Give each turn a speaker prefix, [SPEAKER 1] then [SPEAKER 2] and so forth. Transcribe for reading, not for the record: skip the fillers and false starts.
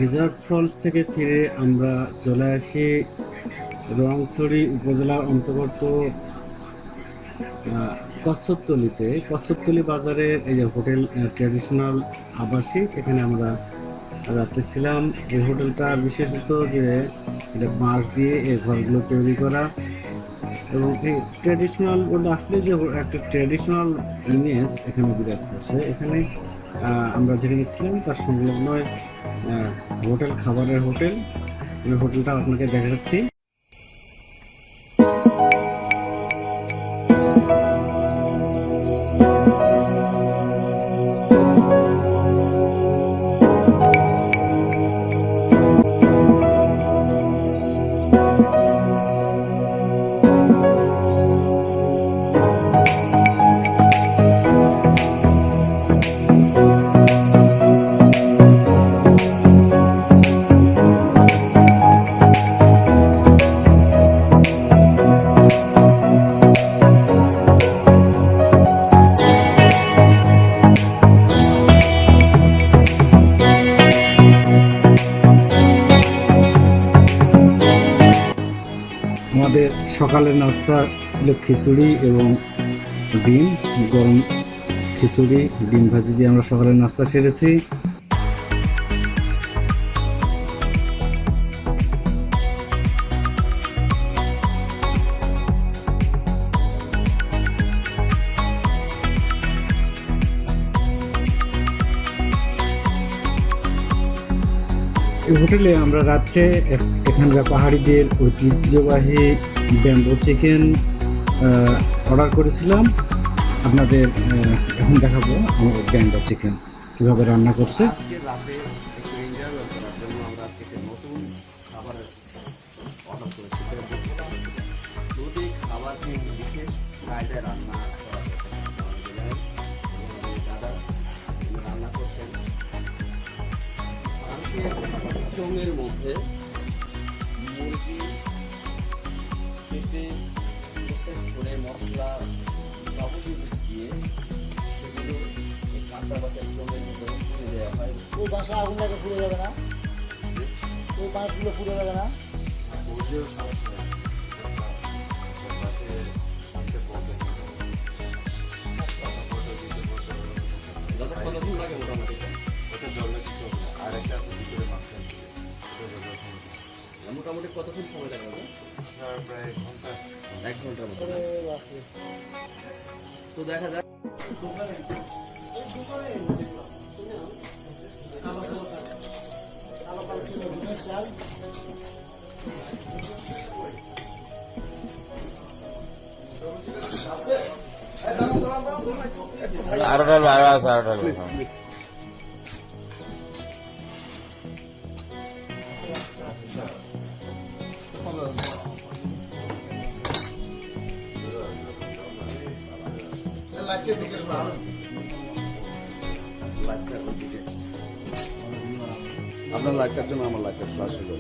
[SPEAKER 1] Reserve false থেকে ফিরে আমরা চলে আসি রোয়াংছড়ি উপজেলার অন্তর্গত কচ্ছপতলিতে। কচ্ছপতলি বাজারের এই যে হোটেল ট্র্যাডিশনাল আবাসিক, এখানে আমরা রাত্রে ছিলাম। এই হোটেলটা বিশেষত যে এটা বাঁশ দিয়ে এই ঘরগুলো তৈরি করা, এবং এই ট্র্যাডিশনাল বলতে আসলে যে একটা ট্র্যাডিশনাল ইমেজ এখানে বিরাজ করছে। এখানে আমরা যেখানে ছিলাম তার সংলগ্ন হোটেল, খাবারের হোটেল। আমি হোটেলটা আপনাকে দেখাচ্ছি। আমাদের সকালের নাস্তা ছিল খিচুড়ি এবং ডিম, গরম খিচুড়ি ডিম ভাজি দিয়ে আমরা সকালের নাস্তা সেরেছি। এই হোটেলে আমরা রাত্রে এখানকার পাহাড়িদের ঐতিহ্যবাহী ব্যাম্বো চিকেন অর্ডার করেছিলাম। আপনাদের এখন দেখাবো আমাদের ব্যাম্বো চিকেন কীভাবে রান্না করছে।
[SPEAKER 2] আজকে রাতে একটু এনজয় করার জন্য আমরা আজকে নতুন খাবারের অর্ডার করেছি। যদি খাবারটি বিশেষ কায়দায় রান্না করা যায়, দাদা রান্না করছেন মাংসের চোঙের মধ্যে মুরগি কেটে প্রসেস করে মশলা সব কিছু দিয়ে সেগুলো এই কাঁচা বাচ্চার চোঙের মধ্যে পুড়ে দেওয়া হয়।
[SPEAKER 3] ওই বাসা আগুন লাগে পুড়ে যাবে না? ওই বাঁশগুলো পুড়ে যাবে না?
[SPEAKER 2] দাদা কতক্ষণ লাগে মোটামুটি? মোটামুটি কতক্ষণ সময় লাগে?
[SPEAKER 4] প্রায়
[SPEAKER 2] এক ঘন্টার মতো। তো দেখা যাক।
[SPEAKER 4] আরো ডাল ভালো আছে, আরো ডাল
[SPEAKER 2] আপনার লাইটটার জন্য আমার লাইটটা ফ্লাশ হলো।